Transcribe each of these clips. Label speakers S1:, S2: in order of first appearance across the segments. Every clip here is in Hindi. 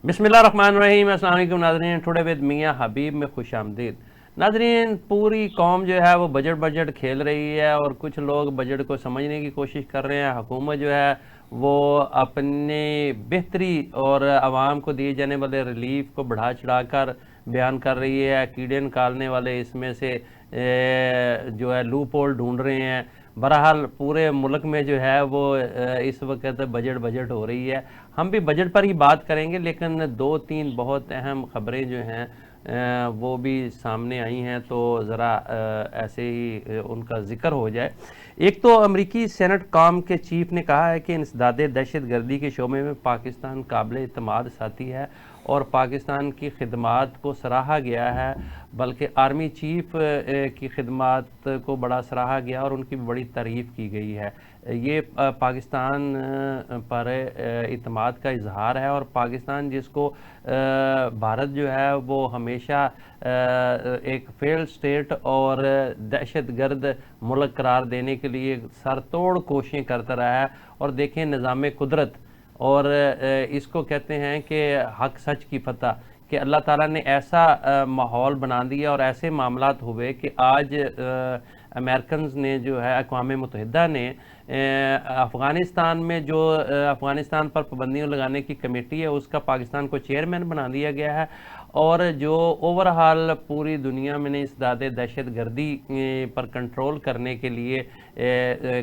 S1: बिस्मिल्लाहिर्रहमानिर्रहीम। अस्सलाम वालेकुम नाज़रीन। टुडे विद मियाँ हबीब में खुश आमदीद। नाज़रीन, पूरी कौम जो है वो बजट खेल रही है और कुछ लोग बजट को समझने की कोशिश कर रहे हैं। हुकूमत जो है वो अपनी बेहतरी और आवाम को दिए जाने वाले रिलीफ को बढ़ा चढ़ा कर बयान कर रही है। कीड़े निकालने वाले इसमें से जो है लूप होल ढूंढ रहे हैं। बहरहाल पूरे मुल्क में जो है वो इस वक्त बजट हो रही है। हम भी बजट पर ही बात करेंगे, लेकिन दो तीन बहुत अहम खबरें जो हैं वो भी सामने आई हैं, तो ज़रा ऐसे ही उनका ज़िक्र हो जाए। एक तो अमरीकी सेनेट कॉम के चीफ ने कहा है कि इंसदाद दहशत गर्दी के शोबे में पाकिस्तान काबिल एतमाद साथी है और पाकिस्तान की खिदमात को सराहा गया है। बल्कि आर्मी चीफ की खिदमात को बड़ा सराहा गया और उनकी बड़ी तारीफ़ की गई है। ये पाकिस्तान पर इत्मीनान का इजहार है और पाकिस्तान जिसको भारत जो है वो हमेशा एक फेल्ड स्टेट और दहशत गर्द मुल्क करार देने के लिए सरतोड़ कोशिशें करता रहा है। और देखें निज़ाम कुदरत, और इसको कहते हैं कि हक सच की फतह, कि अल्लाह ताला ने ऐसा माहौल बना दिया और ऐसे मामलात हुए कि आज अमेरिकन ने जो है अक़वाम मुत्तहिदा ने अफ़गानिस्तान में जो अफ़गानिस्तान पर पाबंदियाँ लगाने की कमेटी है उसका पाकिस्तान को चेयरमैन बना दिया गया है। और जो ओवरऑल पूरी दुनिया में इंसदाद दहशत गर्दी पर कंट्रोल करने के लिए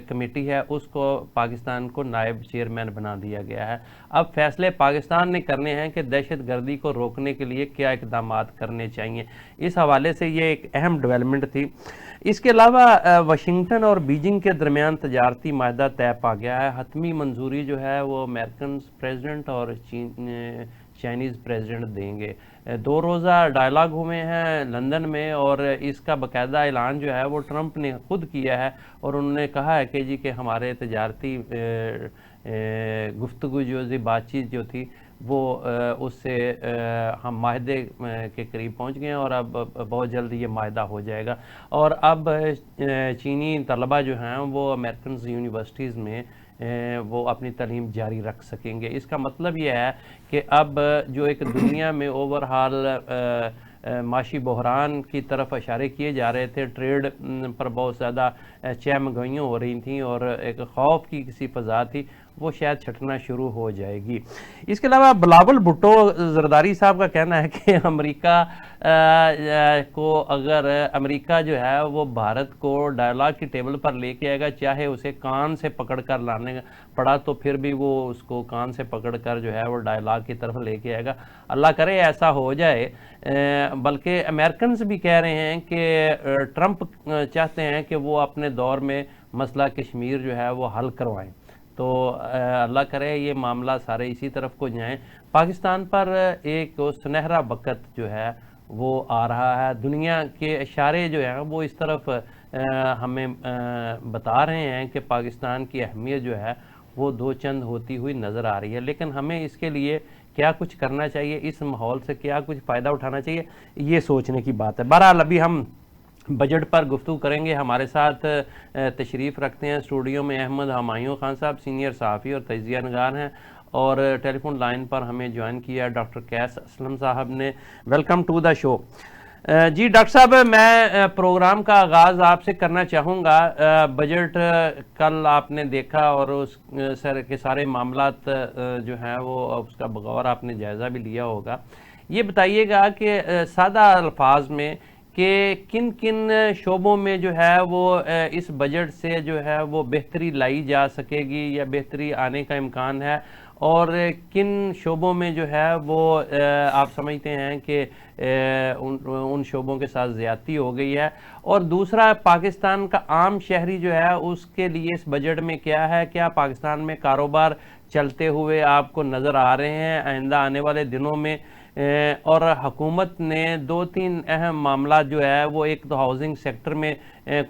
S1: कमेटी है उसको पाकिस्तान को नायब चेयरमैन बना दिया गया है। अब फैसले पाकिस्तान ने करने हैं कि दहशत गर्दी को रोकने के लिए क्या इकदाम करने चाहिए। इस हवाले से ये एक अहम डेवलपमेंट थी। इसके अलावा वाशिंगटन और बीजिंग के दरमियान तजारती माहदा तय पा गया है। हतमी मंजूरी जो है वो अमेरिकन प्रेसिडेंट और चाइनीज़ प्रेसिडेंट देंगे। दो रोज़ा डायलॉग हुए हैं लंदन में और इसका बाकायदा ऐलान जो है वो ट्रंप ने खुद किया है और उन्होंने कहा है कि जी कि हमारे तजारती गुफ्तगू जो बातचीत जो थी वो उससे हम माहदे के करीब पहुंच गए हैं और अब बहुत जल्द ये माहदा हो जाएगा। और अब चीनी तलबा जो हैं वो अमेरिकन यूनिवर्सिटीज़ में वो अपनी तालीम जारी रख सकेंगे। इसका मतलब ये है कि अब जो एक दुनिया में ओवरऑल माशी बहरान की तरफ इशारे किए जा रहे थे, ट्रेड पर बहुत ज़्यादा चहमगइयाँ हो रही थी और एक खौफ की किसी फ़ज़ा थी, वो शायद छटना शुरू हो जाएगी। इसके अलावा बिलावल भुट्टो जरदारी साहब का कहना है कि अमेरिका को अगर अमेरिका जो है वो भारत को डायलॉग की टेबल पर लेके आएगा, चाहे उसे कान से पकड़ कर लाने पड़ा तो फिर भी वो उसको कान से पकड़ कर जो है वो डायलॉग की तरफ लेके आएगा। अल्लाह करे ऐसा हो जाए। बल्कि अमेरिकन भी कह रहे हैं कि ट्रंप चाहते हैं कि वो अपने दौर में मसला कश्मीर जो है वो हल करवाएं। तो अल्लाह करे ये मामला सारे इसी तरफ को जाएं। पाकिस्तान पर एक सुनहरा वक्त जो है वो आ रहा है। दुनिया के इशारे जो हैं वो इस तरफ हमें बता रहे हैं कि पाकिस्तान की अहमियत जो है वो दो चंद होती हुई नज़र आ रही है। लेकिन हमें इसके लिए क्या कुछ करना चाहिए, इस माहौल से क्या कुछ फ़ायदा उठाना चाहिए, ये सोचने की बात है। बहरहाल अभी हम बजट पर गुफ्तगू करेंगे। हमारे साथ तशरीफ़ रखते हैं स्टूडियो में अहमद हमायूं खान साहब, सीनियर सहाफ़ी और तजिया नगार हैं, और टेलीफोन लाइन पर हमें ज्वाइन किया डॉक्टर कैस असलम साहब ने। Welcome to the show. जी डॉक्टर साहब, मैं प्रोग्राम का आगाज़ आपसे करना चाहूँगा। बजट कल आपने देखा और उस सर के सारे मामलात जो हैं वो उसका बगौर आपने जायज़ा भी लिया होगा। ये बताइएगा कि सादा अल्फाज में कि किन किन शोबों में जो है वो इस बजट से जो है वो बेहतरी लाई जा सकेगी या बेहतरी आने का इम्कान है, और किन शोबों में जो है वो आप समझते हैं कि उन शोबों के साथ ज़्यादती हो गई है। और दूसरा, पाकिस्तान का आम शहरी जो है उसके लिए इस बजट में क्या है, क्या पाकिस्तान में कारोबार चलते हुए आपको नज़र आ रहे हैं आइंदा आने वाले दिनों में। और हुकूमत ने दो तीन अहम मामला जो है वो, एक तो हाउसिंग सेक्टर में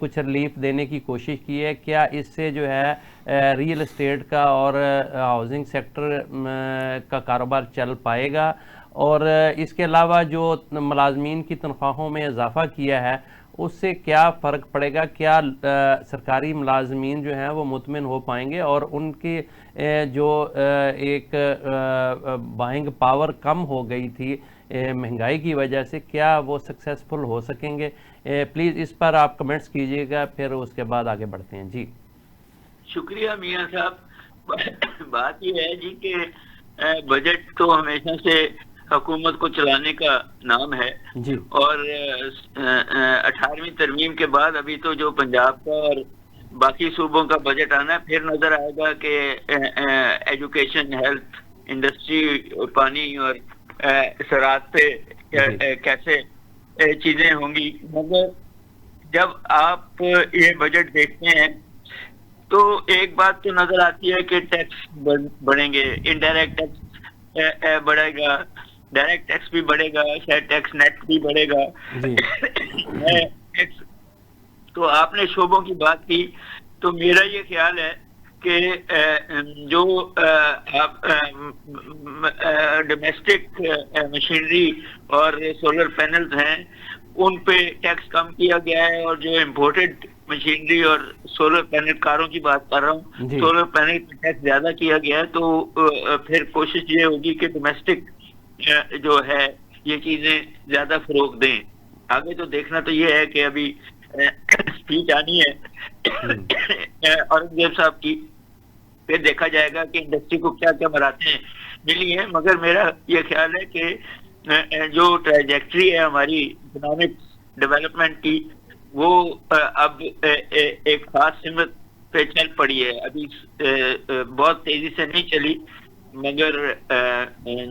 S1: कुछ रिलीफ देने की कोशिश की है, क्या इससे जो है रियल एस्टेट का और हाउसिंग सेक्टर का कारोबार चल पाएगा। और इसके अलावा जो मुलाजमीन की तनख्वाहों में इजाफ़ा किया है उससे क्या फ़र्क पड़ेगा, क्या सरकारी मुलाजमीन जो हैं वो मुतमिन हो पाएंगे और उनकी जो एक बाइंग पावर कम हो गई थी महंगाई की वजह से, क्या वो सक्सेसफुल हो सकेंगे? प्लीज़ इस पर आप कमेंट्स कीजिएगा, फिर उसके बाद आगे बढ़ते हैं। जी
S2: शुक्रिया मियाँ साहब। बात यह है जी कि बजट तो हमेशा से हुकूमत को चलाने का नाम है
S1: जी
S2: और 18वीं तरमीम के बाद अभी तो जो पंजाब का और बाकी सूबों का बजट आना है, फिर नजर आएगा कि एजुकेशन, हेल्थ, इंडस्ट्री, पानी और ज़राअत पे कैसे चीजें होंगी। मगर जब आप ये बजट देखते हैं तो एक बात तो नजर आती है कि टैक्स बढ़ेंगे, इनडायरेक्ट टैक्स बढ़ेगा, डायरेक्ट टैक्स भी बढ़ेगा, शायद टैक्स नेट भी बढ़ेगा। टैक्स तो आपने शोबों की बात की, तो मेरा ये ख्याल है कि जो आप डोमेस्टिक मशीनरी और सोलर पैनल्स हैं उन पे टैक्स कम किया गया है, और जो इम्पोर्टेड मशीनरी और सोलर पैनल, कारों की बात कर रहा हूँ, सोलर पैनल पे टैक्स ज्यादा किया गया है। तो फिर कोशिश ये होगी कि डोमेस्टिक जो है ये चीजें ज्यादा फरोग दें। आगे तो देखना तो ये है कि अभी स्पीच आनी है औरंगजेब साहब की, फिर देखा जाएगा कि इंडस्ट्री को क्या क्या मराहतें मिली हैं। मगर मेरा ये ख्याल है कि जो ट्रैजेक्टरी है हमारी इकोनॉमिक डेवलपमेंट की, वो अब एक खास सिमत पे चल पड़ी है। अभी बहुत तेजी से नहीं चली, मगर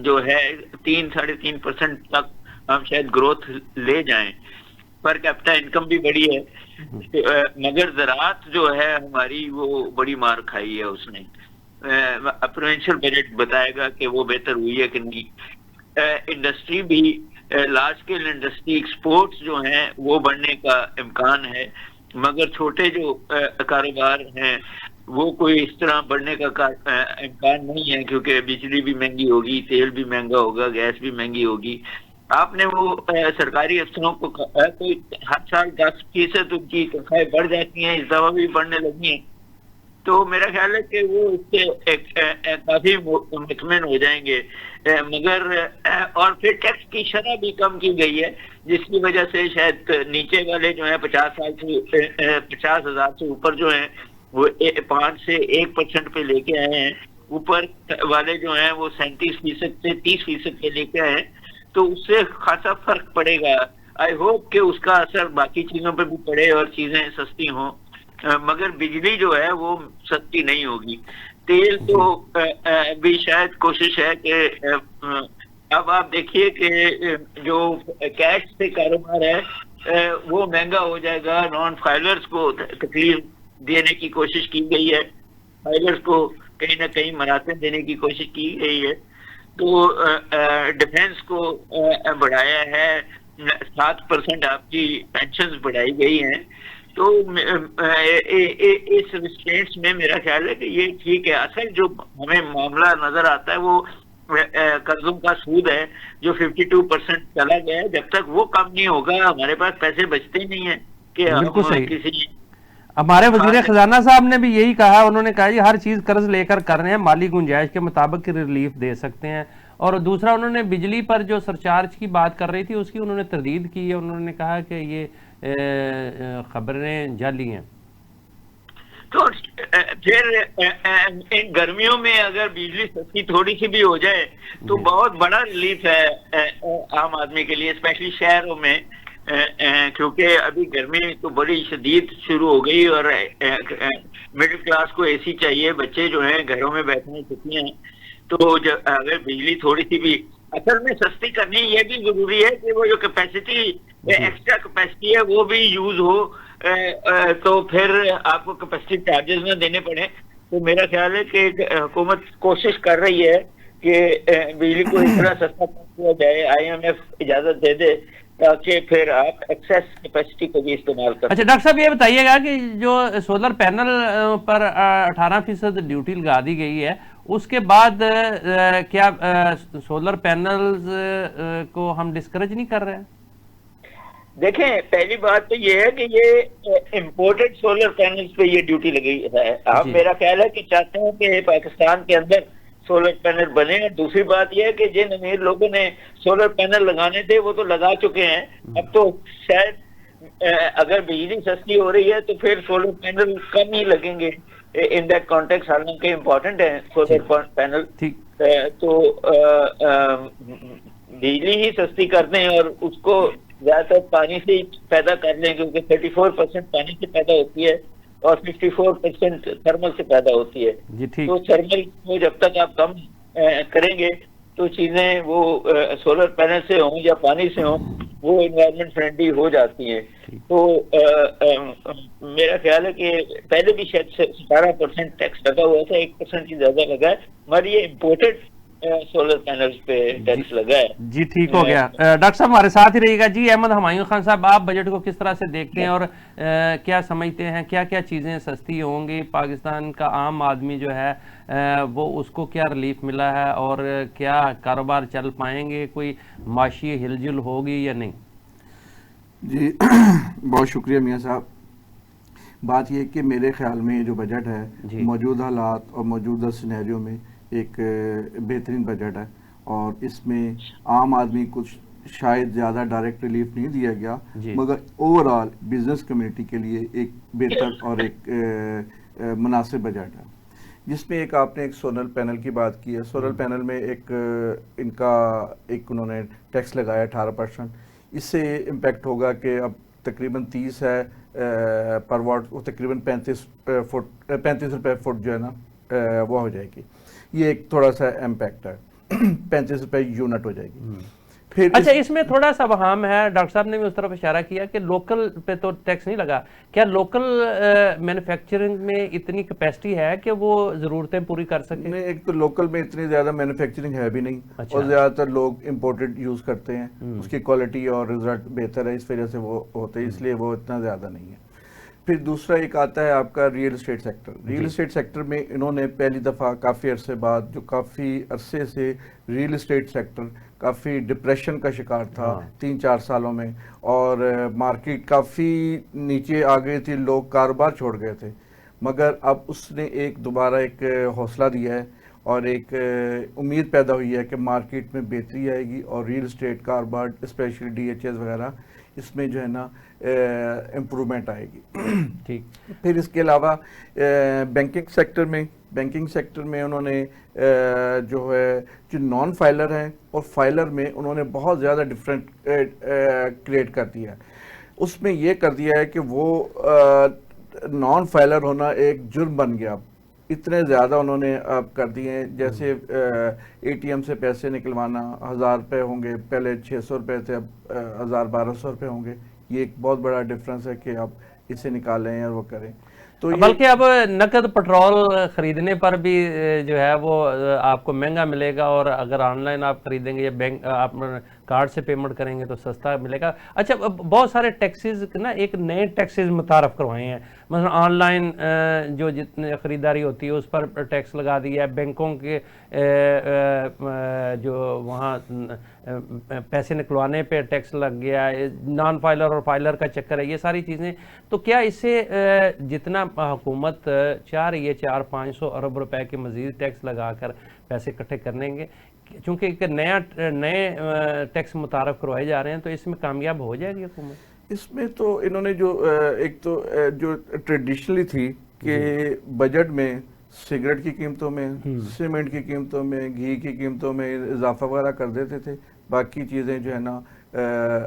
S2: जो है 3-3.5% तक हम शायद ग्रोथ ले जाएं। पर कैपिटा इनकम भी बढ़ी है, मगर ज़राअत जो है हमारी वो बड़ी मार खाई है उसने। प्रोविंशियल बजट बताएगा कि वो बेहतर हुई है कि नहीं। इंडस्ट्री भी, लार्ज स्केल इंडस्ट्री, एक्सपोर्ट्स जो हैं वो बढ़ने का इम्कान है, मगर छोटे जो कारोबार हैं वो कोई इस तरह बढ़ने का इम्कान नहीं है, क्योंकि बिजली भी महंगी होगी, तेल भी महंगा होगा, गैस भी महंगी होगी। आपने वो सरकारी अफसरों को कोई हर साल 10% उनकी तनख्वाहें बढ़ जाती हैं, इस दफा भी बढ़ने लगी हैं। तो मेरा ख्याल है कि वो इससे काफी मुतमिन हो जाएंगे। मगर और फिर टैक्स की शरह भी कम की गई है, जिसकी वजह से शायद नीचे वाले जो है 50,000 से ऊपर जो है वो 5 से 1% पे लेके आए हैं, ऊपर वाले जो हैं वो 37% से 30% पे लेके आए हैं। तो उससे खासा फर्क पड़ेगा। आई होप कि उसका असर बाकी चीजों पे भी पड़े और चीजें सस्ती हों, मगर बिजली जो है वो सस्ती नहीं होगी। तेल तो भी शायद कोशिश है कि अब आप देखिए कि जो कैश से कारोबार है वो महंगा हो जाएगा। नॉन फाइलर्स को तकलीफ देने की कोशिश की गई है, फाइलर्स को कहीं ना कहीं मराते देने की कोशिश की गई है। तो डिफेंस को बढ़ाया है, 7% आपकी पेंशन बढ़ाई गई हैं। तो इस रिस्ट्रेंट्स में मेरा ख्याल है कि ये ठीक है। असल जो हमें मामला नजर आता है वो कर्जों का सूद है, जो 52% चला गया है। जब तक वो कम नहीं होगा हमारे पास पैसे बचते ही नहीं है कि हम किसी।
S1: हमारे वजीर खजाना साहब ने भी यही कहा, उन्होंने कहा जी हर चीज कर्ज लेकर कर रहे हैं, माली गुंजाइश के मुताबिक रिलीफ दे सकते हैं। और दूसरा उन्होंने बिजली पर जो सरचार्ज की बात कर रही थी उसकी उन्होंने तरदीद की है, उन्होंने कहा कि ये खबरें जाली हैं।
S2: तो फिर इन गर्मियों में अगर बिजली सस्ती थोड़ी सी भी हो जाए तो बहुत बड़ा रिलीफ है आम आदमी के लिए, स्पेशली शहरों में, क्योंकि अभी गर्मी तो बड़ी शदीद शुरू हो गई और मिडिल क्लास को एसी चाहिए, बच्चे जो हैं घरों में बैठने छुट्टियां हैं। तो जब अगर बिजली थोड़ी सी भी असल में सस्ती करनी, ये भी जरूरी है कि वो जो कैपेसिटी, एक्स्ट्रा कैपेसिटी है वो भी यूज हो, तो फिर आपको कैपेसिटी चार्जेस ना देने पड़े। तो मेरा ख्याल है कि हुकूमत कोशिश कर रही है कि बिजली को इस तरह सस्ता किया जाए, IMF इजाजत दे दे, ताकि फिर आप एक्सेस कैपेसिटी को भी इस्तेमाल कर।
S1: अच्छा डॉक्टर साहब, ये बताइएगा कि जो सोलर पैनल पर 18% ड्यूटी लगा दी गई है, उसके बाद क्या सोलर पैनल्स को हम डिस्करेज नहीं कर रहे हैं?
S2: देखें, पहली बात तो ये है कि ये इम्पोर्टेड सोलर पैनल्स पे ये ड्यूटी लगी है। आप, मेरा ख्याल है कि चाहते हैं कि पाकिस्तान के अंदर सोलर पैनल बने। दूसरी बात यह है कि जिन अमीर लोगों ने सोलर पैनल लगाने थे वो तो लगा चुके हैं। अब तो शायद अगर बिजली सस्ती हो रही है तो फिर सोलर पैनल कम ही लगेंगे इन दैट कॉन्टेक्स्ट। हालांकि इम्पोर्टेंट है सोलर पैनल, तो बिजली ही सस्ती कर दें और उसको ज्यादातर पानी से ही पैदा कर लें, क्योंकि 34% पानी से पैदा होती है और 54% थर्मल से पैदा होती है। तो थर्मल को जब तक आप कम करेंगे तो चीजें वो सोलर पैनल से हों या पानी से हों, वो एनवायरनमेंट फ्रेंडली हो जाती हैं। तो मेरा ख्याल है कि पहले भी शायद 17% टैक्स लगा हुआ था, 1% ही ज्यादा लगा है, मगर ये इम्पोर्टेड सोलर पैनल्स पे टैक्स लगा है।
S1: जी, ठीक हो गया। डॉक्टर साहब हमारे साथ ही रहिएगा। जी, अहमद हुमायूं खान साहब, आप बजट को किस तरह से देखते हैं और क्या समझते हैं, क्या क्या चीज़ें सस्ती होंगी, पाकिस्तान का आम आदमी जो है वो उसको क्या रिलीफ मिला है और क्या कारोबार चल पाएंगे, कोई माशी हिलजुल होगी या नहीं?
S3: जी बहुत शुक्रिया मियाँ साहब। बात यह कि मेरे ख्याल में ये जो बजट है मौजूदा हालात और मौजूदा सिनेरियो में एक बेहतरीन बजट है, और इसमें आम आदमी कुछ शायद ज़्यादा डायरेक्ट रिलीफ नहीं दिया गया, मगर ओवरऑल बिजनेस कम्युनिटी के लिए एक बेहतर और एक मुनासिब बजट है, जिसमें एक आपने एक सोलर पैनल की बात की है। सोलर पैनल में एक उन्होंने टैक्स लगाया 18%। इससे इम्पेक्ट होगा कि अब तकरीबन 30 है पर वाट, वो तकरीबन 35 रुपये फुट जो है ना वो हो जाएगी। ये एक थोड़ा सा इम्पैक्ट है 35 रुपये यूनिट हो जाएगी। फिर
S1: अच्छा, इसमें थोड़ा सा वहाम है, डॉक्टर साहब ने भी उस तरफ इशारा किया कि लोकल पे तो टैक्स नहीं लगा। क्या लोकल मैन्युफैक्चरिंग में इतनी कैपेसिटी है कि वो ज़रूरतें पूरी कर सके?
S3: नहीं, एक तो लोकल में इतनी ज़्यादा मैन्युफैक्चरिंग है भी नहीं। अच्छा। और ज़्यादातर लोग इम्पोर्टेड यूज़ करते हैं, उसकी क्वालिटी और रिजल्ट बेहतर है, इस वजह से वो होते हैं, इसलिए वो इतना ज़्यादा नहीं है। फिर दूसरा एक आता है आपका real estate sector. Real estate sector में इन्होंने पहली दफ़ा काफ़ी अरसे बाद, जो काफ़ी अरसे से रियल एस्टेट सेक्टर काफ़ी डिप्रेशन का शिकार था 3-4 सालों में, और मार्केट काफ़ी नीचे आ गई थी, लोग कारोबार छोड़ गए थे, मगर अब उसने एक दोबारा एक हौसला दिया है और एक उम्मीद पैदा हुई है कि मार्केट में बेहतरी आएगी और रियल एस्टेट कारोबार स्पेशली DHS वगैरह इसमें जो है ना इम्प्रूवमेंट आएगी।
S1: ठीक।
S3: फिर इसके अलावा बैंकिंग सेक्टर में उन्होंने जो नॉन फाइलर हैं और फाइलर में उन्होंने बहुत ज़्यादा डिफरेंट क्रिएट कर दिया है। उसमें ये कर दिया है कि वो नॉन फाइलर होना एक जुर्म बन गया। इतने ज़्यादा उन्होंने अब कर दिए हैं, जैसे ATM से पैसे निकलवाना 1000 रुपये होंगे, पहले 600 रुपये थे, अब 1000-1200 रुपये होंगे। ये एक बहुत बड़ा डिफरेंस है कि आप इसे निकालें और वो करें। तो
S1: बल्कि अब नकद पेट्रोल खरीदने पर भी जो है वो आपको महंगा मिलेगा, और अगर ऑनलाइन आप खरीदेंगे या बैंक आप कार्ड से पेमेंट करेंगे तो सस्ता मिलेगा। अच्छा, बहुत सारे टैक्सेस ना, एक नए टैक्सेस मुतारफ करवाए हैं, मतलब ऑनलाइन जो जितनी ख़रीदारी होती है उस पर टैक्स लगा दिया है, बैंकों के जो वहाँ पैसे निकलवाने पे टैक्स लग गया है, नॉन फाइलर और फाइलर का चक्कर है, ये सारी चीज़ें। तो क्या इससे जितना हुकूमत चाह रही है 400-500 अरब रुपए के मज़ीद टैक्स लगाकर पैसे इकट्ठे करनेंगे, चूँकि एक नए टैक्स मुतारफ करवाए जा रहे हैं, तो इसमें कामयाब हो जाएगी हुकूमत?
S3: इसमें तो इन्होंने जो ट्रेडिशनली थी कि बजट में सिगरेट की कीमतों में, सीमेंट की कीमतों में, घी की कीमतों में इजाफा वगैरह कर देते थे, बाकी चीज़ें जो है ना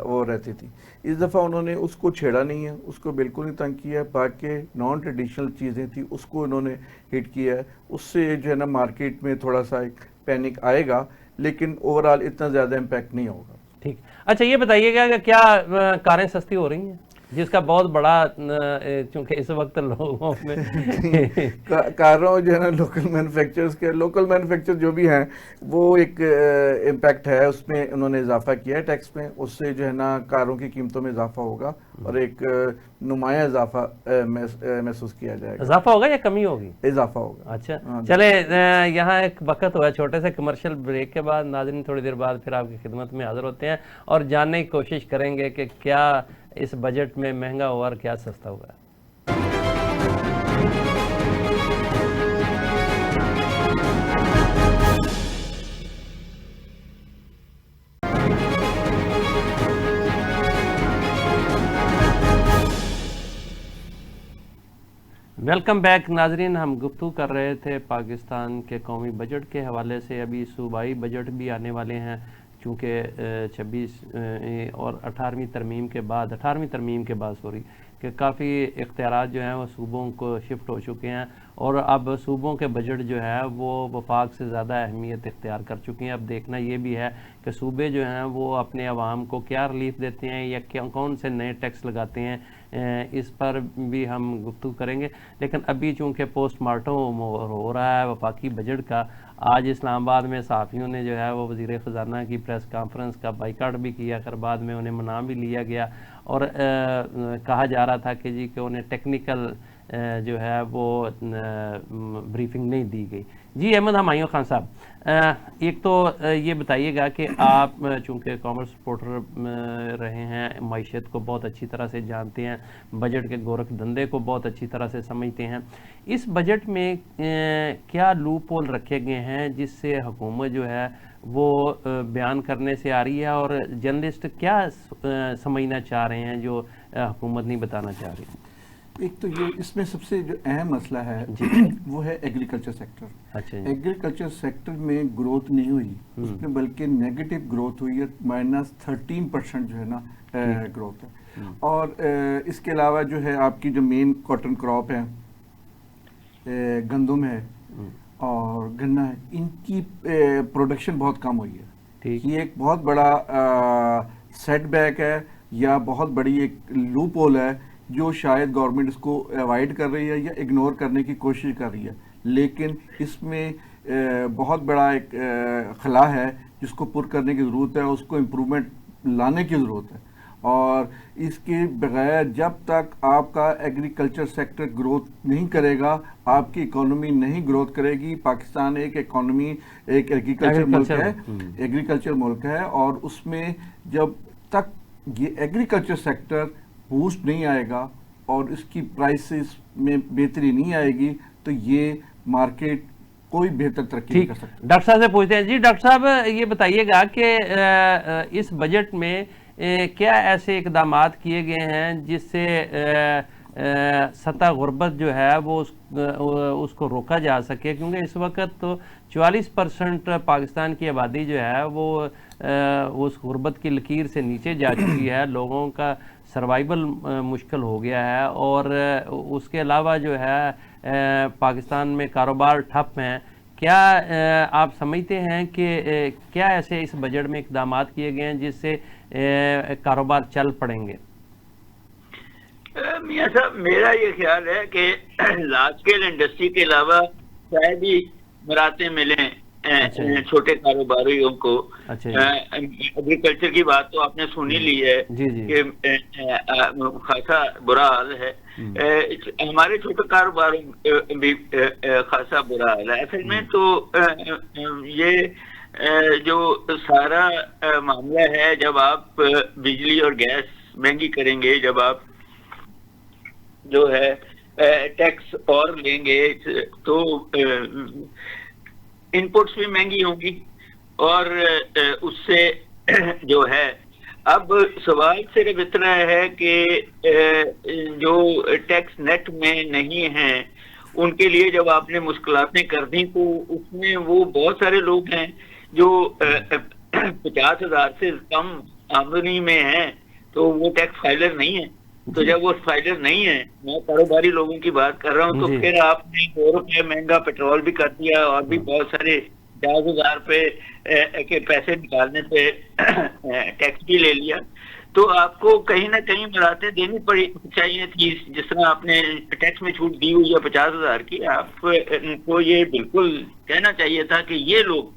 S3: वो रहती थी। इस दफ़ा उन्होंने उसको छेड़ा नहीं है, उसको बिल्कुल नहीं तंग किया है। बाकी नॉन ट्रेडिशनल चीज़ें थी उसको इन्होंने हिट किया है। उससे जो है ना मार्केट में थोड़ा सा एक पैनिक आएगा, लेकिन ओवरऑल इतना ज़्यादा इम्पैक्ट नहीं होगा।
S1: ठीक। अच्छा, ये बताइएगा कि क्या कारें सस्ती हो रही हैं, जिसका बहुत बड़ा, चूंकि इस वक्त लोगों में
S3: कारों जो है ना लोकल मैन्युफैक्चर जो भी हैं वो एक इम्पैक्ट है, उसमें उन्होंने इजाफा किया है टैक्स में, उससे जो है ना कारों की कीमतों में इजाफा होगा और एक नुमाया इजाफा महसूस किया जाएगा।
S1: इजाफा होगा या कमी होगी?
S3: इजाफा होगा।
S1: अच्छा, चले यहाँ एक वक्त हुआ छोटे से कमर्शियल ब्रेक के बाद, नाज़रीन थोड़ी देर बाद फिर आपकी खिदमत में हाजिर होते हैं और जानने की कोशिश करेंगे कि क्या इस बजट में महंगा हुआ और क्या सस्ता हुआ? वेलकम बैक नाजरीन, हम गुफ्तगू कर रहे थे पाकिस्तान के कौमी बजट के हवाले से। अभी सूबाई बजट भी आने वाले हैं, चूँकि 26 और 18वीं तरमीम के बाद कि काफ़ी इख्तियारात जो हैं वो सूबों को शिफ्ट हो चुके हैं और अब सूबों के बजट जो है वो वफाक से ज़्यादा अहमियत इख्तियार कर चुकी हैं। अब देखना ये भी है कि सूबे जो हैं वो अपने अवाम को क्या रिलीफ देते हैं या कौन से नए टैक्स लगाते हैं, इस पर भी हम गुफ्तगू करेंगे। लेकिन अभी चूँकि पोस्टमार्टम हो रहा है वफाकी बजट का, आज इस्लामाबाद में सहाफ़ियों ने जो है वो वज़ीर ख़ज़ाना की प्रेस कॉन्फ्रेंस का बाइकाट भी किया, कर बाद में उन्हें मना भी लिया गया और कहा जा रहा था कि जी कि उन्हें टेक्निकल जो है वो ब्रीफिंग नहीं दी गई। जी अहमद हमायूं खान साहब, एक तो ये बताइएगा कि आप चूँकि कॉमर्स रिपोर्टर रहे हैं, मईशत को बहुत अच्छी तरह से जानते हैं, बजट के गोरख धंधे को बहुत अच्छी तरह से समझते हैं। इस बजट में क्या लूप होल रखे गए हैं जिससे हुकूमत जो है वो बयान करने से आ रही है और जर्नलिस्ट क्या समझना चाह रहे हैं जो हुकूमत नहीं बताना चाह रही?
S3: एक तो ये इसमें सबसे जो अहम मसला है वो है एग्रीकल्चर सेक्टर।
S1: अच्छा,
S3: एग्रीकल्चर सेक्टर में ग्रोथ नहीं हुई, उसमें बल्कि नेगेटिव ग्रोथ हुई है, -13% जो है ना ग्रोथ है। और इसके अलावा जो है आपकी जो मेन कॉटन क्रॉप है, गंदम है और गन्ना है, इनकी प्रोडक्शन बहुत कम हुई है। ये एक बहुत बड़ा सेटबैक है या बहुत बड़ी एक लूप होल है जो शायद गवर्नमेंट इसको अवॉइड कर रही है या इग्नोर करने की कोशिश कर रही है, लेकिन इसमें बहुत बड़ा एक खला है जिसको पुर करने की ज़रूरत है, उसको इम्प्रूवमेंट लाने की ज़रूरत है। और इसके बगैर जब तक आपका एग्रीकल्चर सेक्टर ग्रोथ नहीं करेगा, आपकी इकोनॉमी नहीं ग्रोथ करेगी। पाकिस्तान एक इकोनॉमी एक एग्रीकल्चर मुल्क है और उसमें जब तक ये एग्रीकल्चर सेक्टर बूस्ट नहीं आएगा और इसकी प्राइसेस में बेहतरी नहीं आएगी तो ये मार्केट कोई बेहतर तरक्की नहीं कर सकता।
S1: डॉक्टर साहब से पूछते हैं। जी डॉक्टर साहब, ये बताइएगा कि इस बजट में क्या ऐसे इकदामात किए गए हैं जिससे सतह गुर्बत जो है वो उसको रोका जा सके, क्योंकि इस वक्त तो 44% पाकिस्तान की आबादी जो है वो उस गुर्बत की लकीर से नीचे जा चुकी है, लोगों का सर्वाइवल मुश्किल हो गया है और उसके अलावा जो है पाकिस्तान में कारोबार ठप हैं। क्या आप समझते हैं कि क्या ऐसे इस बजट में इकदामात किए गए हैं जिससे कारोबार चल पड़ेंगे?
S2: मियां साहब, मेरा ये ख्याल है कि लार्ज स्केल इंडस्ट्री के अलावा शायद ही मराते मिले छोटे कारोबारियों को। एग्रीकल्चर की बात तो आपने सुनी ली है कि खासा बुरा हाल है। हमारे छोटे कारोबारों भी खासा बुरा हाल है। असल में तो ये जो सारा मामला है, जब आप बिजली और गैस महंगी करेंगे, जब आप जो है टैक्स और लेंगे तो इनपुट्स भी महंगी होंगी और उससे जो है अब सवाल सिर्फ इतना है कि जो टैक्स नेट में नहीं है उनके लिए जब आपने मुश्किलातें कर दी तो उसमें वो बहुत सारे लोग हैं जो 50,000 से कम आमदनी में हैं तो वो टैक्स फाइलर नहीं है। तो जब वो फाइलर नहीं है, मैं कारोबारी लोगों की बात कर रहा हूँ, तो फिर आपने 2 रुपये महंगा पेट्रोल भी कर दिया और भी बहुत सारे 50,000 रुपये के पैसे निकालने पे टैक्स भी ले लिया। तो आपको कहीं ना कहीं मराते देनी पड़ी चाहिए थी। जिस तरह आपने टैक्स में छूट दी हुई है 50,000 की, आपको ये बिल्कुल कहना चाहिए था कि ये लोग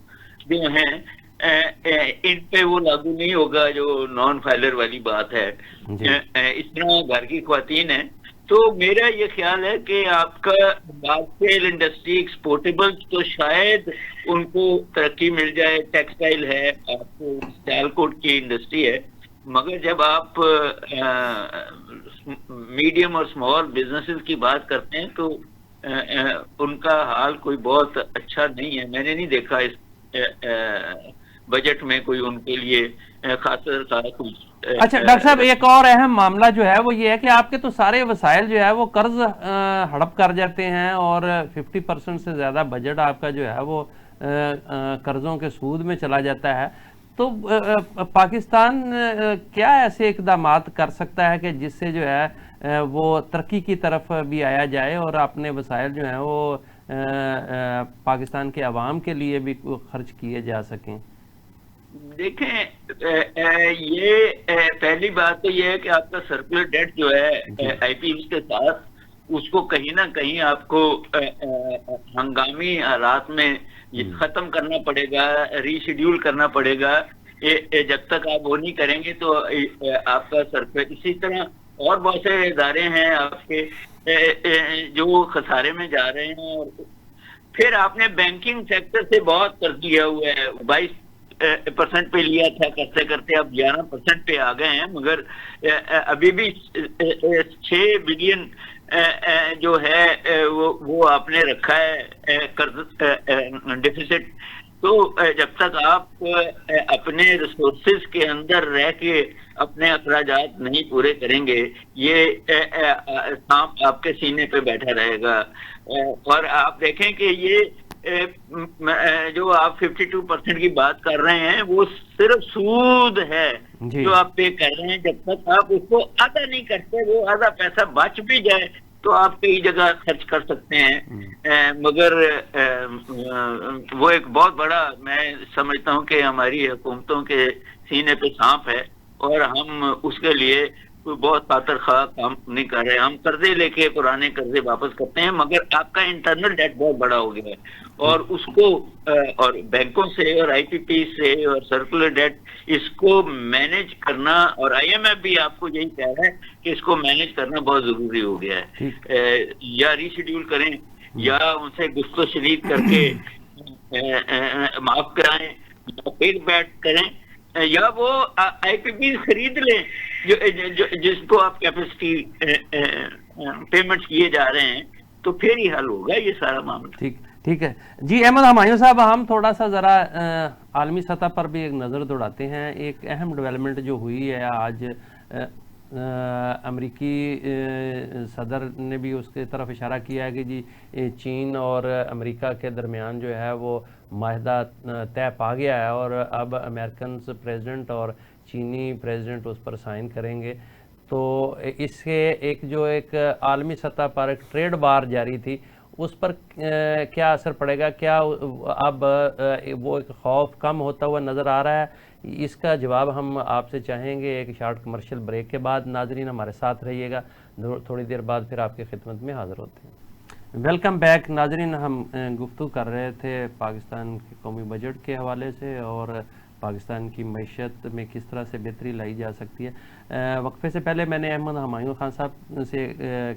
S2: जो हैं इन पे वो लागू नहीं होगा जो नॉन फाइलर वाली बात है। इस तरह घर की ख्वातीन है। तो मेरा ये ख्याल है कि आपका लार्ज स्केल इंडस्ट्री एक्सपोर्टेबल तो शायद उनको तरक्की मिल जाए। टेक्सटाइल है, आपको सियालकोट की इंडस्ट्री है, मगर जब आप मीडियम और स्मॉल बिजनेसेस की बात करते हैं तो उनका हाल कोई बहुत अच्छा नहीं है। मैंने नहीं देखा इस बजट में कोई उनके लिए खास कुछ।
S1: अच्छा डॉक्टर साहब, एक और अहम मामला जो है वो ये है कि आपके तो सारे वसाइल जो है वो कर्ज हड़प कर जाते हैं और 50% से ज़्यादा बजट आपका जो है वो कर्जों के सूद में चला जाता है। तो पाकिस्तान क्या ऐसे इकदामात कर सकता है कि जिससे जो है वो तरक्की की तरफ भी आया जाए और अपने वसाइल जो हैं वो पाकिस्तान के अवाम के लिए भी खर्च किए जा सकें?
S2: देखें, ये पहली बात तो ये है कि आपका सर्कुलर डेट जो है आईपीएस के साथ उसको कहीं ना कहीं आपको हंगामी हालात में खत्म करना पड़ेगा, रीशेड्यूल करना पड़ेगा। जब तक आप वो नहीं करेंगे तो आपका सर्कुलर, इसी तरह और बहुत से इदारे हैं आपके जो खसारे में जा रहे हैं। और फिर आपने बैंकिंग सेक्टर से बहुत कर दिया हुआ है, 22% पे लिया था, करते करते अब 11% पे आ गए हैं, मगर अभी भी 6 बिलियन जो है वो आपने रखा है कर्ज डेफिसिट। तो जब तक आप अपने रिसोर्सेज के अंदर रह के अपने अखराजात नहीं पूरे करेंगे, ये सांप आपके सीने पे बैठा रहेगा। और आप देखें कि ये जो आप 52% की बात कर रहे हैं वो सिर्फ सूद है जो आप पे कर रहे हैं। जब तक आप उसको आधा नहीं करते, वो आधा पैसा बच भी जाए तो आप कई जगह खर्च कर सकते हैं। मगर वो एक बहुत बड़ा, मैं समझता हूं कि हमारी हुकूमतों के सीने पे सांप है और हम उसके लिए कोई बहुत तातर-खा काम नहीं कर रहे। हम कर्जे लेके पुराने कर्जे वापस करते हैं, मगर आपका इंटरनल डेट बहुत बड़ा हो गया है और उसको और बैंकों से और आईपीपी से और सर्कुलर डेट, इसको मैनेज करना, और आईएमएफ भी आपको यही कह रहा है कि इसको मैनेज करना बहुत जरूरी हो गया है। या रीशेड्यूल करें या उनसे गुफ्तो शरीक करके माफ कराएं या फिर बैठ करें, या वो आईपीपी खरीद लें जिसको आप कैपेसिटी पेमेंट्स किए जा रहे हैं, तो फिर ही हल होगा ये सारा मामला।
S1: ठीक है जी। अहमद हमायूं साहब, हम थोड़ा सा ज़रा आलमी सतह पर भी एक नज़र दौड़ाते हैं। एक अहम डेवलपमेंट जो हुई है आज, अमरीकी सदर ने भी उसके तरफ इशारा किया है कि जी चीन और अमेरिका के दरमियान जो है वो माहिदा तय पा गया है और अब अमेरिकन प्रेसिडेंट और चीनी प्रेसिडेंट उस पर साइन करेंगे। तो इससे एक आलमी सतह पर एक ट्रेड वार जारी थी, उस पर क्या असर पड़ेगा? क्या अब वो एक खौफ कम होता हुआ नज़र आ रहा है? इसका जवाब हम आपसे चाहेंगे एक शॉर्ट कमर्शियल ब्रेक के बाद। नाजरीन हमारे साथ रहिएगा, थोड़ी देर बाद फिर आपकी खिदमत में हाज़िर होते हैं। वेलकम बैक नाजरीन। हम गुफ्तगू कर रहे थे पाकिस्तान के कौमी बजट के हवाले से और पाकिस्तान की मईशत में किस तरह से बेहतरी लाई जा सकती है। वक्फे से पहले मैंने अहमद हमायूं खान साहब से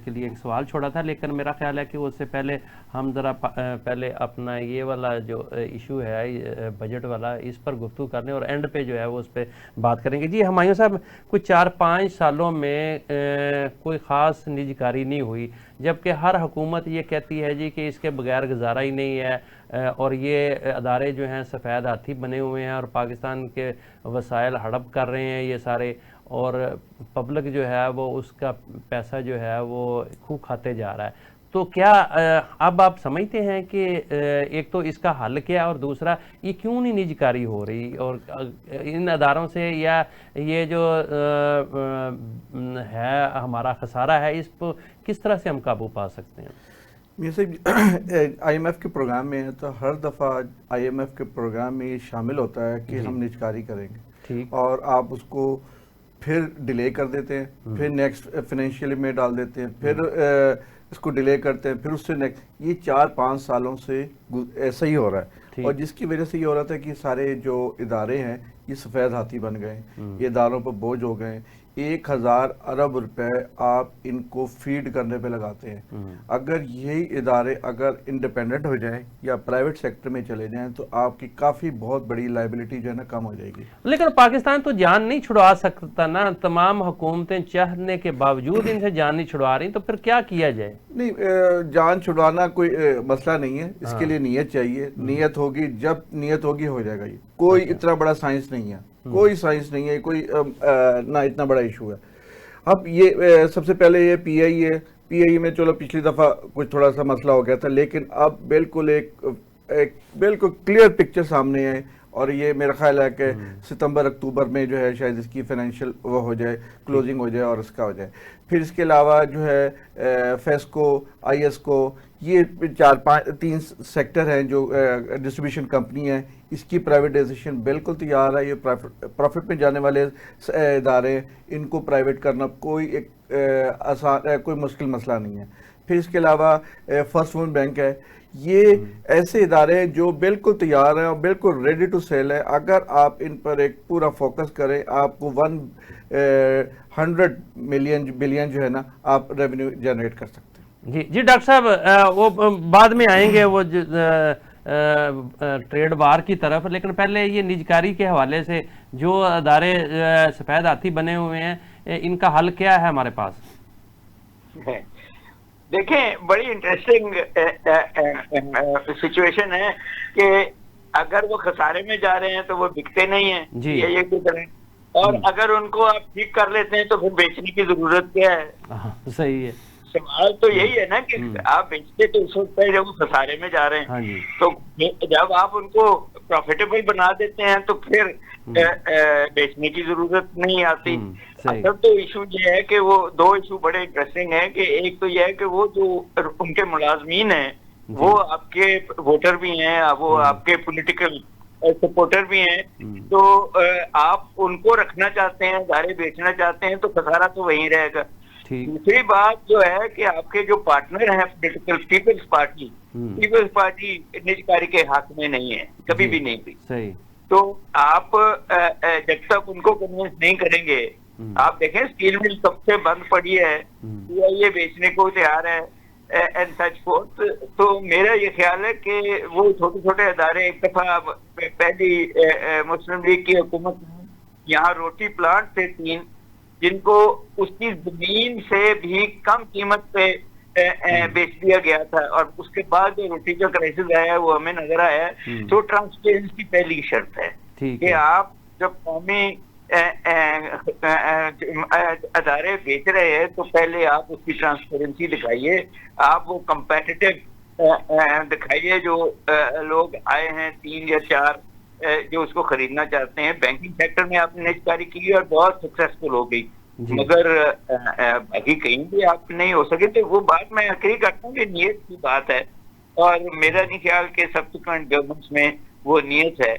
S1: के लिए एक सवाल छोड़ा था, लेकिन मेरा ख्याल है कि उससे पहले हम ज़रा पहले अपना ये वाला जो इशू है बजट वाला, इस पर गुफ्तगू करने और एंड पे जो है वो उस पर बात करेंगे। जी हमायूं साहब, कुछ 4-5 सालों में कोई ख़ास निजकारी नहीं हुई, जबकि हर हुकूमत ये कहती है जी कि इसके बगैर गुजारा ही नहीं है और ये अदारे जो हैं सफ़ेद हाथी बने हुए हैं और पाकिस्तान के वसाइल हड़प कर रहे हैं ये सारे, और पब्लिक जो है वो उसका पैसा जो है वो खूब खाते जा रहा है। तो क्या अब आप समझते हैं कि एक तो इसका हल क्या है और दूसरा ये क्यों नहीं निजकारी हो रही, और इन अदारों से या ये जो है हमारा खसारा है, इस पर किस तरह से हम काबू पा सकते हैं?
S3: आईएमएफ के प्रोग्राम में है तो हर दफ़ा आईएमएफ के प्रोग्राम में ये शामिल होता है कि हम निजकारी करेंगे, और आप उसको फिर डिले कर देते हैं, फिर नेक्स्ट फाइनेंशियल में डाल देते हैं, फिर इसको डिले करते हैं, फिर उससे नेक्स्ट, ये 4-5 सालों से ऐसा ही हो रहा है। और जिसकी वजह से ये हो रहा था कि सारे जो इदारे हैं ये सफ़ेद हाथी बन गए, ये इदारों पर बोझ हो गए, 1000 अरब रुपए आप इनको फीड करने पे लगाते हैं। अगर यही इदारे अगर इंडिपेंडेंट हो जाए या प्राइवेट सेक्टर में चले जाएं तो आपकी काफ़ी बहुत बड़ी लाइबिलिटी जो है ना कम हो जाएगी।
S1: लेकिन पाकिस्तान तो जान नहीं छुड़वा सकता ना, तमाम हुकूमतें चाहने के बावजूद इनसे जान नहीं छुड़वा रही, तो फिर क्या किया जाए?
S3: नहीं, जान छुड़वाना कोई मसला नहीं है, इसके लिए नीयत चाहिए। नीयत होगी, जब नीयत होगी हो जाएगा। ये कोई इतना बड़ा साइंस नहीं है, कोई साइंस नहीं है, कोई ना इतना बड़ा इशू है। अब ये सबसे पहले ये पीआई है, पीआई में चलो पिछली दफ़ा कुछ थोड़ा सा मसला हो गया था, लेकिन अब बिल्कुल एक बिल्कुल क्लियर पिक्चर सामने है। और ये मेरा ख्याल है कि सितंबर अक्टूबर में जो है शायद इसकी फाइनेंशियल वो हो जाए, क्लोजिंग हो जाए और इसका हो जाए। फिर इसके अलावा जो है फेस्को, आईएसको, ये 3 सेक्टर हैं जो डिस्ट्रीब्यूशन कंपनी है, इसकी प्राइवेटाइजेशन बिल्कुल तैयार है। ये प्रॉफिट में जाने वाले इदारे, इनको प्राइवेट करना कोई आसान कोई मुश्किल मसला नहीं है। फिर इसके अलावा फर्स्ट वुमेन बैंक है। ये ऐसे इदारे हैं जो बिल्कुल तैयार हैं और बिल्कुल रेडी टू सेल है। अगर आप इन पर एक पूरा फोकस करें, आपको 100 मिलियन बिलियन जो है ना आप रेवेन्यू जनरेट कर सकते हैं।
S1: जी जी डॉक्टर साहब, वो बाद में आएंगे वो ट्रेड वार की तरफ, लेकिन पहले ये निजकारी के हवाले से जो अदारे सफ़ेद हाथी बने हुए हैं, इनका हल क्या है हमारे पास?
S2: देखें, बड़ी इंटरेस्टिंग सिचुएशन है कि अगर वो खसारे में जा रहे हैं तो वो बिकते नहीं हैं, ये की तरह। और अगर उनको आप ठीक कर लेते हैं तो फिर बेचने की जरूरत क्या है?
S1: सही है।
S2: सवाल तो यही है ना कि आप बेचते तो उस वक्त है जब वो खसारे में जा रहे हैं। तो जब आप उनको प्रॉफिटेबल बना देते हैं तो फिर बेचने की जरूरत नहीं आती। असल तो इशू ये है कि वो 2 इशू बड़े इंटरेस्टिंग हैं कि एक तो ये है कि वो जो उनके मुलाजमीन हैं वो आपके वोटर भी हैं, वो आपके पॉलिटिकल सपोर्टर भी हैं, तो आप उनको रखना चाहते हैं, इदारे बेचना चाहते हैं तो खसारा तो वहीं रहेगा। दूसरी बात जो है कि आपके जो पार्टनर हैं पॉलिटिकल, पीपल्स पार्टी निजकारी के हक में नहीं है, कभी भी नहीं थी।
S1: सही।
S2: तो आप जब तक उनको कन्विंस नहीं करेंगे, आप देखें स्टील मिल सबसे बंद पड़ी है, ये बेचने को तैयार है एंड सच फोर्थ। तो मेरा ये ख्याल है कि वो छोटे छोटे अदारे, एक दफा पहली मुस्लिम लीग की हुकूमत में यहाँ रोटी प्लांट थे 3, जिनको उसकी जमीन से भी कम कीमत पे बेच दिया गया था। और उसके बाद जो रोटी का क्राइसिस आया है वो हमें नजर आया है। तो ट्रांसपेरेंसी पहली शर्त है कि आप जब कौमी अदारे बेच रहे हैं तो पहले आप उसकी ट्रांसपेरेंसी दिखाइए, आप वो कंपेटिटिव दिखाइए। जो लोग आए हैं 3 या 4 जो उसको खरीदना चाहते हैं, बैंकिंग सेक्टर में आपने निजकारी की और बहुत सक्सेसफुल हो गई, मगर बाकी कहीं भी आप नहीं हो सके। तो वो बात मैं एग्री करता हूँ कि नीयत की बात है, और मेरा नहीं ख्याल कि सब्सिक्वेंट गवर्नमेंट्स में वो नीयत है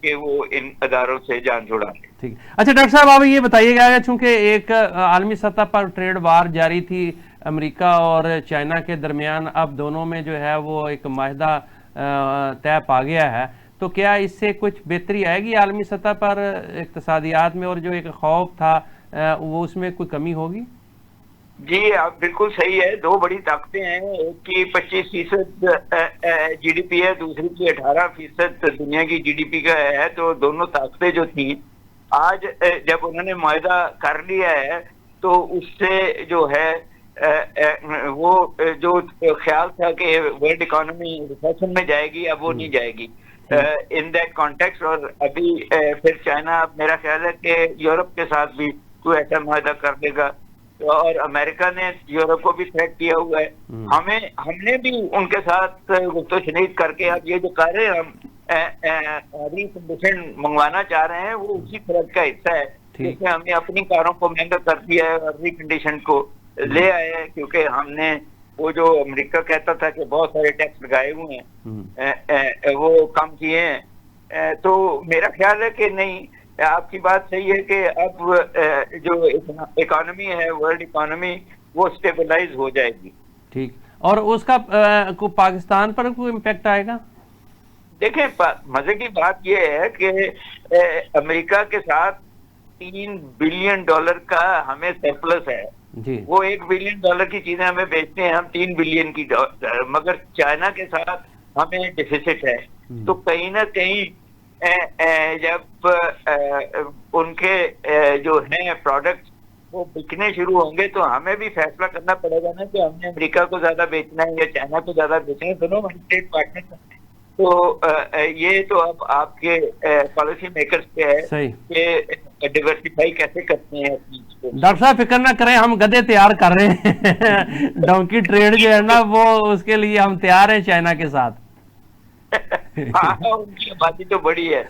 S2: कि वो इन अदारों से जान छुड़ा लें।
S1: ठीक। अच्छा डॉक्टर साहब, आप ये बताइएगा, चूंकि एक आलमी सतह पर ट्रेड वार जारी थी अमेरिका और चाइना के दरमियान, अब दोनों में जो है वो एक माहिदा तय पा गया है, तो क्या इससे कुछ बेहतरी आएगी आलमी सतह पर इक्तिसादियात में, और जो एक खौफ था वो उसमें कोई कमी होगी?
S2: जी, आप बिल्कुल सही है। 2 बड़ी ताकतें हैं, एक की 25% जीडीपी है, दूसरी की 18% दुनिया की जीडीपी का है। तो दोनों ताकतें जो थी, आज जब उन्होंने मुआहदा कर लिया है तो उससे जो है वो जो ख्याल था कि वर्ल्ड इकोनॉमी रिसेशन में जाएगी, अब वो नहीं जाएगी इन दैट कॉन्टेक्स्ट। और अभी फिर चाइना, मेरा ख्याल है कि यूरोप के साथ भी कोई ऐसा मुआहदा कर देगा, और अमेरिका ने यूरोप को भी थ्रेट किया हुआ है। हमने भी उनके साथ गुफ्तो शनीद करके अब ये जो कार्य हम रिकंडीशन मंगवाना चाह रहे हैं वो उसी थ्रेट का हिस्सा है, जिसमें हमने अपनी कारों को महंगा कर दिया है और रिकंडीशन को ले आए हैं, क्योंकि हमने वो जो अमेरिका कहता था कि बहुत सारे टैक्स लगाए हुए हैं वो कम किए हैं। तो मेरा ख्याल है कि नहीं, आपकी बात सही है कि अब जो इकोनॉमी है, वर्ल्ड इकोनॉमी, वो स्टेबलाइज हो जाएगी।
S1: ठीक। और उसका को पाकिस्तान पर कोई इम्पैक्ट आएगा?
S2: देखें, मजे की बात यह है कि अमेरिका के साथ $3 बिलियन का हमें सरप्लस है
S1: जी।
S2: वो $1 बिलियन की चीजें हमें बेचते हैं हम 3 बिलियन की, मगर चाइना के साथ हमें डिफिसिट है। तो कहीं ना कहीं जब उनके जो है प्रोडक्ट वो बिकने शुरू होंगे तो हमें भी फैसला करना पड़ेगा ना कि हमने अमेरिका को ज्यादा बेचना है या चाइना को ज्यादा बेचना है। दोनों ट्रेड पार्टनर हैं। तो ये तो अब आपके पॉलिसी मेकर्स पे है
S1: सही
S2: कि डिवर्सिफाई कैसे करते हैं अपनी।
S1: डॉक्टर साहब फिक्र ना करें, हम गधे तैयार कर रहे हैं डोंकी ट्रेड जो है ना वो उसके लिए हम तैयार हैं चाइना के साथ।
S2: उनकी आबादी तो बड़ी है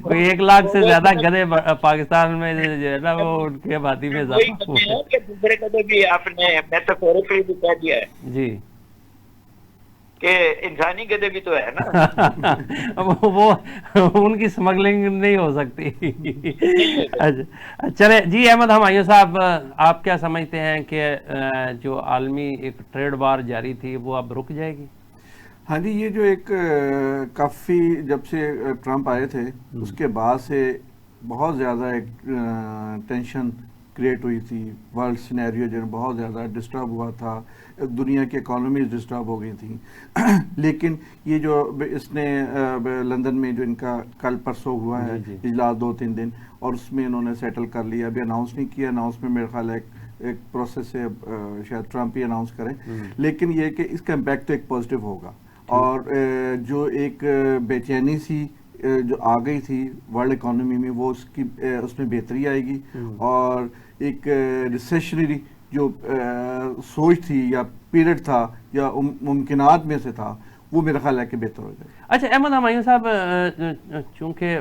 S1: कोई 1 लाख से ज्यादा गधे पाकिस्तान में जो है ना वो उनकी आबादी में
S2: दूसरे गधे भी आपने मेटाफोरिकली भी कह दिया है
S1: जी
S2: कि इंसानी गधे भी तो है ना
S1: वो उनकी स्मगलिंग नहीं हो सकती। अच्छा चले जी अहमद हमायूं साहब, आप क्या समझते हैं कि जो आलमी एक ट्रेड वार जारी थी वो अब रुक जाएगी?
S3: हाँ जी, ये जो एक काफ़ी जब से ट्रंप आए थे उसके बाद से बहुत ज़्यादा एक टेंशन क्रिएट हुई थी। वर्ल्ड सिनेरियो जो बहुत ज़्यादा डिस्टर्ब हुआ था, दुनिया की इकोनॉमीज डिस्टर्ब हो गई थी लेकिन ये जो इसने लंदन में जो इनका कल परसों हुआ है इजलास 2-3 दिन, और उसमें इन्होंने सेटल कर लिया। अभी अनाउंस नहीं किया, अनाउंसमेंट मेरे ख्याल है एक प्रोसेस से शायद ट्रंप ही अनाउंस करें, लेकिन ये कि इसका इम्पैक्ट तो एक पॉजिटिव होगा। और जो एक बेचैनी सी जो आ गई थी वर्ल्ड इकोनॉमी में वो उसमें बेहतरी आएगी, और एक रिसेशनरी जो सोच थी या पीरियड था या मुमकिनात में से था वो मेरा ख्याल है कि बेहतर हो जाए।
S1: अच्छा अहमद हमायूं साहब, चूँकि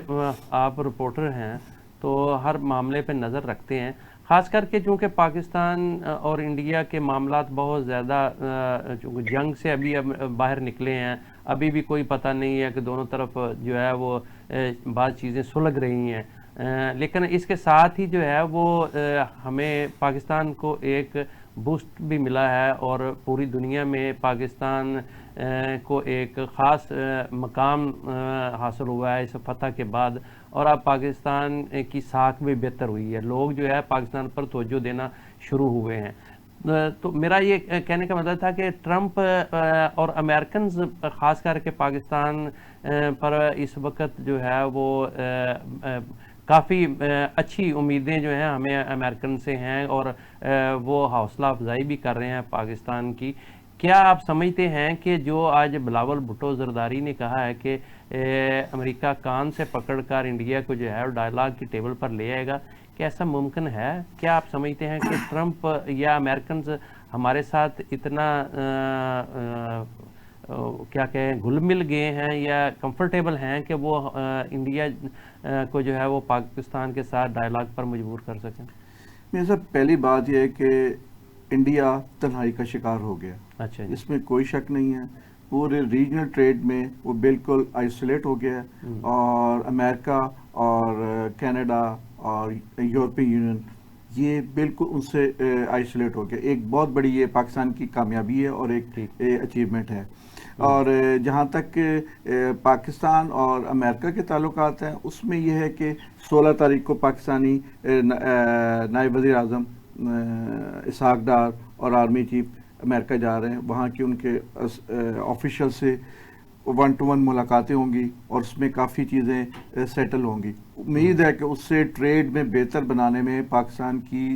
S1: आप रिपोर्टर हैं तो हर मामले पे नज़र रखते हैं, ख़ास करके चूँकि पाकिस्तान और इंडिया के मामलात बहुत ज़्यादा जंग से अभी अब बाहर निकले हैं, अभी भी कोई पता नहीं है कि दोनों तरफ जो है वो बात चीज़ें सुलझ रही हैं, लेकिन इसके साथ ही जो है वो हमें पाकिस्तान को एक बूस्ट भी मिला है और पूरी दुनिया में पाकिस्तान को एक ख़ास मकाम हासिल हुआ है इस फतह के बाद, और अब पाकिस्तान की साख भी बेहतर हुई है, लोग जो है पाकिस्तान पर तवज्जो देना शुरू हुए हैं। तो मेरा ये कहने का मतलब था कि ट्रंप और अमेरिकन ख़ास करके पाकिस्तान पर इस वक्त जो है वो काफ़ी अच्छी उम्मीदें जो हैं हमें अमेरिकन से हैं और वो हौसला अफजाई भी कर रहे हैं पाकिस्तान की। क्या आप समझते हैं कि जो आज बिलावल भुट्टो जरदारी ने कहा है कि अमेरिका कान से पकड़कर इंडिया को जो है डायलॉग की टेबल पर ले आएगा, क्या ऐसा मुमकिन है? क्या आप समझते हैं कि ट्रंप या अमेरिकन हमारे साथ इतना क्या कहें घुल मिल गए हैं या कंफर्टेबल हैं कि वो इंडिया को जो है वो पाकिस्तान के साथ डायलॉग पर मजबूर कर सकें?
S3: मेरे साथ पहली बात यह है कि इंडिया तन्हाई का शिकार हो गया।
S1: अच्छा,
S3: इसमें कोई शक नहीं है। पूरे रीजनल ट्रेड में वो बिल्कुल आइसोलेट हो गया है, और अमेरिका और कनाडा और यूरोपियन यूनियन ये बिल्कुल उनसे आइसोलेट हो गया। एक बहुत बड़ी ये पाकिस्तान की कामयाबी है और एक अचीवमेंट है। और जहाँ तक पाकिस्तान और अमेरिका के ताल्लुकात हैं उसमें यह है कि 16 तारीख को पाकिस्तानी नायब वज़ीर आज़म इसहाक डार और आर्मी चीफ अमेरिका जा रहे हैं। वहाँ के उनके ऑफिशियल से 1-to-1 मुलाकातें होंगी और उसमें काफ़ी चीज़ें सेटल होंगी। उम्मीद है कि उससे ट्रेड में बेहतर बनाने में पाकिस्तान की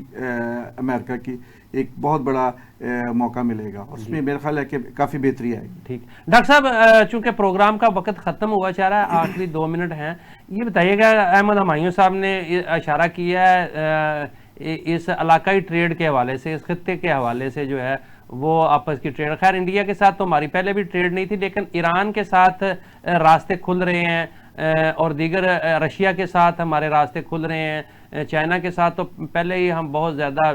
S3: अमेरिका की एक बहुत बड़ा मौका मिलेगा, और उसमें मेरा ख्याल है कि काफ़ी बेहतरी आएगी।
S1: ठीक डॉक्टर साहब, चूँकि प्रोग्राम का वक्त ख़त्म हुआ जा रहा है, आखिरी 2 मिनट हैं, ये बताइएगा अहमद हमायूं साहब ने इशारा किया है इस इलाकाई ट्रेड के हवाले से, इस खत्ते के हवाले से जो है वो आपस की ट्रेड, खैर इंडिया के साथ तो हमारी पहले भी ट्रेड नहीं थी, लेकिन ईरान के साथ रास्ते खुल रहे हैं और दीगर रशिया के साथ हमारे रास्ते खुल रहे हैं, चाइना के साथ तो पहले ही हम बहुत ज़्यादा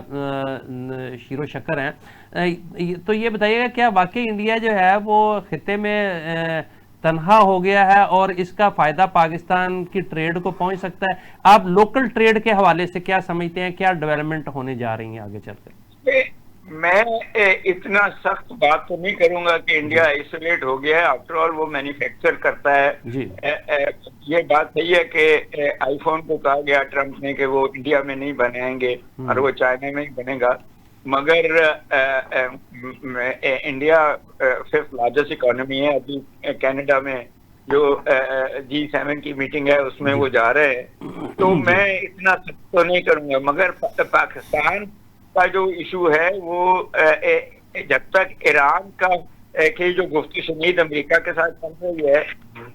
S1: शीरो शक्कर हैं। तो ये बताइएगा क्या वाकई इंडिया जो है वो खित्ते में तनहा हो गया है और इसका फ़ायदा पाकिस्तान की ट्रेड को पहुंच सकता है? आप लोकल ट्रेड के हवाले से क्या समझते हैं, क्या डेवलपमेंट होने जा रही है आगे चलकर?
S2: मैं इतना सख्त बात तो नहीं करूंगा कि इंडिया आइसोलेट हो गया है। आफ्टर ऑल वो मैन्युफैक्चर करता है।
S1: जी।
S2: ये बात सही है कि आईफोन को कहा गया ट्रम्प ने कि वो इंडिया में नहीं बनाएंगे और वो चाइना में ही बनेगा, मगर इंडिया 5th लार्जेस्ट इकोनॉमी है। अभी कनाडा में जो G7 की मीटिंग है उसमें वो जा रहे हैं, तो मैं इतना सख्त तो नहीं करूंगा। मगर पाकिस्तान का जो इशू है वो जब तक ईरान का की जो गुफ्तगू शनीद अमेरिका के साथ चल रही है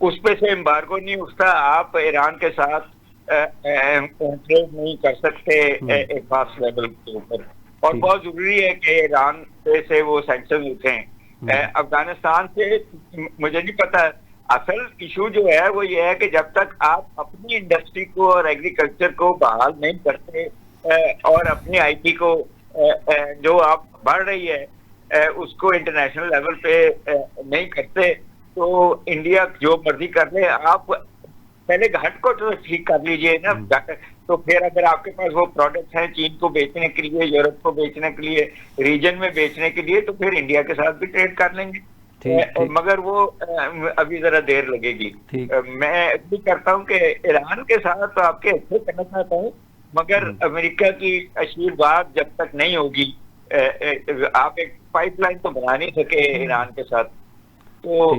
S2: उस पे से एम्बार्गो नहीं उठता, आप ईरान के साथ ट्रेड नहीं कर सकते एक खास लेवल के ऊपर। और बहुत जरूरी है कि ईरान से वो सैंक्शन उठें। अफगानिस्तान से मुझे नहीं पता, असल इशू जो है वो ये है कि जब तक आप अपनी इंडस्ट्री को और एग्रीकल्चर को बहाल नहीं करते और अपनी आईटी को जो आप बढ़ रही है उसको इंटरनेशनल लेवल पे नहीं करते, तो इंडिया जो मर्जी कर ले। आप पहले घाट को तो ठीक कर लीजिए ना, तो फिर अगर आपके पास वो प्रोडक्ट्स हैं चीन को बेचने के लिए, यूरोप को बेचने के लिए, रीजन में बेचने के लिए, तो फिर इंडिया के साथ भी ट्रेड कर लेंगे। मगर वो अभी जरा देर लगेगी। मैं भी करता हूँ कि ईरान के साथ तो आपके अच्छे करना चाहता हूँ, मगर अमेरिका की आशीर्वाद जब तक नहीं होगी, आप एक पाइपलाइन तो बना नहीं सके ईरान के साथ, तो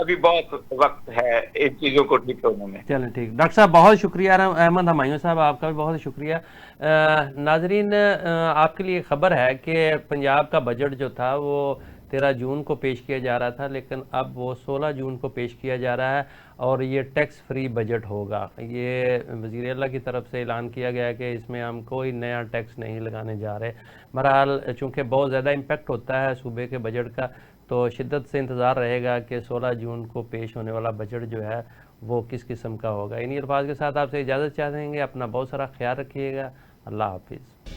S2: अभी बहुत वक्त है इन चीज़ों को ठीक होने में।
S1: चलें ठीक, डॉक्टर साहब बहुत शुक्रिया। अहमद हमायूं साहब आपका भी बहुत शुक्रिया। नाजरीन, आपके लिए खबर है कि पंजाब का बजट जो था वो 13 जून को पेश किया जा रहा था, लेकिन अब वो 16 जून को पेश किया जा रहा है और ये टैक्स फ्री बजट होगा। ये वज़ीर आला की तरफ से ऐलान किया गया है कि इसमें हम कोई नया टैक्स नहीं लगाने जा रहे। बहरहाल चूँकि बहुत ज़्यादा इम्पेक्ट होता है सूबे के बजट का, तो शिद्दत से इंतज़ार रहेगा कि 16 जून को पेश होने वाला बजट जो है वो किस किस्म का होगा। इन्हीं अल्फाज के साथ आपसे इजाज़त चाहेंगे। अपना बहुत सारा ख्याल रखिएगा। अल्लाह हाफिज़।